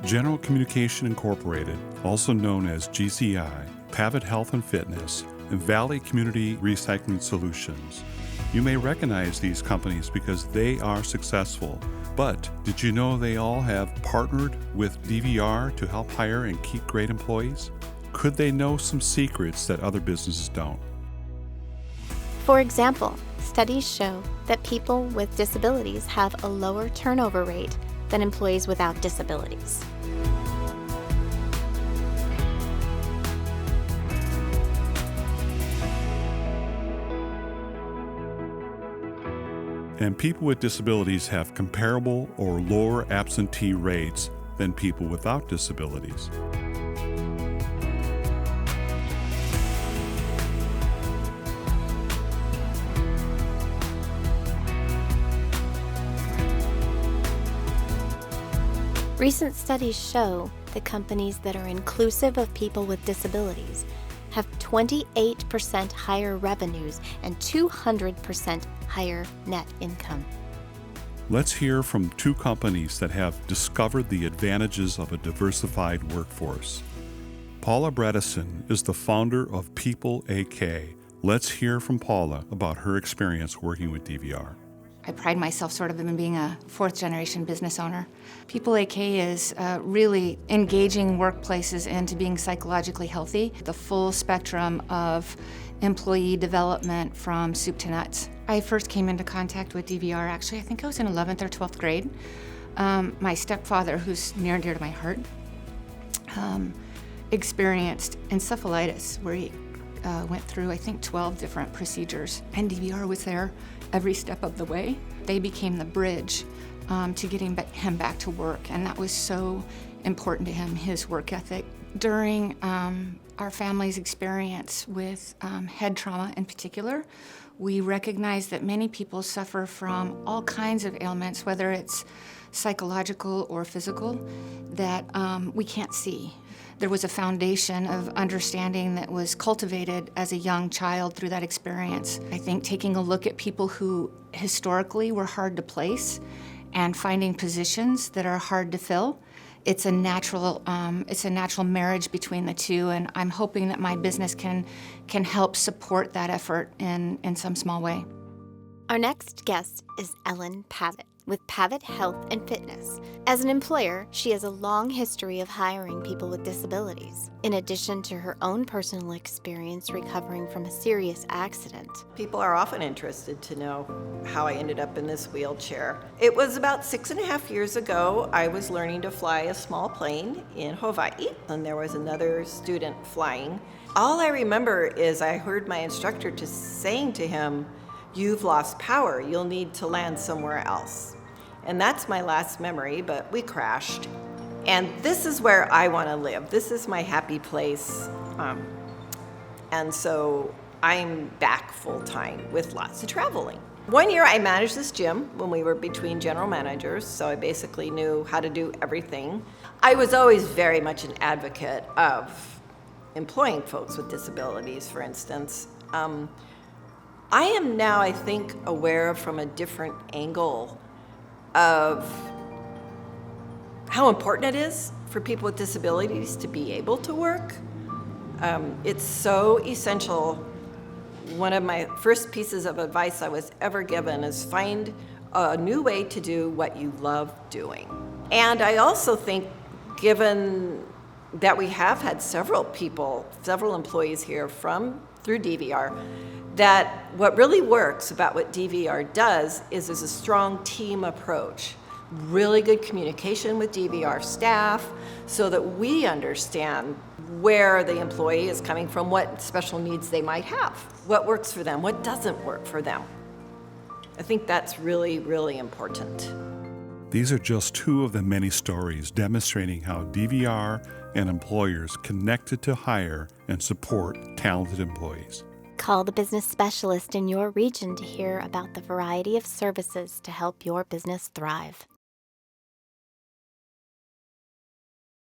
General Communication Incorporated, also known as GCI, Pavitt Health and Fitness, and Valley Community Recycling Solutions. You may recognize these companies because they are successful, but did you know they all have partnered with DVR to help hire and keep great employees? Could they know some secrets that other businesses don't? For example, studies show that people with disabilities have a lower turnover rate than employees without disabilities. And people with disabilities have comparable or lower absentee rates than people without disabilities. Recent studies show that companies that are inclusive of people with disabilities have 28% higher revenues and 200% higher net income. Let's hear from two companies that have discovered the advantages of a diversified workforce. Paula Bredesen is the founder of People AK. Let's hear from Paula about her experience working with DVR. I pride myself sort of in being a fourth-generation business owner. People AK is really engaging workplaces into being psychologically healthy, the full spectrum of employee development from soup to nuts. I first came into contact with DVR, actually, I think I was in 11th or 12th grade. My stepfather, who's near and dear to my heart, experienced encephalitis, where he went through, I think, 12 different procedures, and DVR was there every step of the way. They became the bridge to getting him back to work, and that was so important to him, his work ethic. During our family's experience with head trauma in particular, we recognize that many people suffer from all kinds of ailments, whether it's psychological or physical, that we can't see. There was a foundation of understanding that was cultivated as a young child through that experience. I think taking a look at people who historically were hard to place and finding positions that are hard to fill, it's a natural marriage between the two, and I'm hoping that my business can help support that effort in some small way. Our next guest is Ellen Pavitt with Pavitt Health and Fitness. As an employer, she has a long history of hiring people with disabilities, in addition to her own personal experience recovering from a serious accident. People are often interested to know how I ended up in this wheelchair. It was about 6.5 years ago. I was learning to fly a small plane in Hawaii, and there was another student flying. All I remember is I heard my instructor just saying to him, "You've lost power, you'll need to land somewhere else." And that's my last memory, but we crashed. And this is where I want to live. This is my happy place. And so I'm back full-time with lots of traveling. One year I managed this gym when we were between general managers, so I basically knew how to do everything. I was always very much an advocate of employing folks with disabilities, for instance. I am now, I think, aware from a different angle of how important it is for people with disabilities to be able to work. It's so essential. One of my first pieces of advice I was ever given is find a new way to do what you love doing. And I also think, given that we have had several employees here through DVR, that what really works about what DVR does is there's a strong team approach, really good communication with DVR staff so that we understand where the employee is coming from, what special needs they might have, what works for them, what doesn't work for them. I think that's really, really important. These are just two of the many stories demonstrating how DVR and employers connected to hire and support talented employees. Call the business specialist in your region to hear about the variety of services to help your business thrive.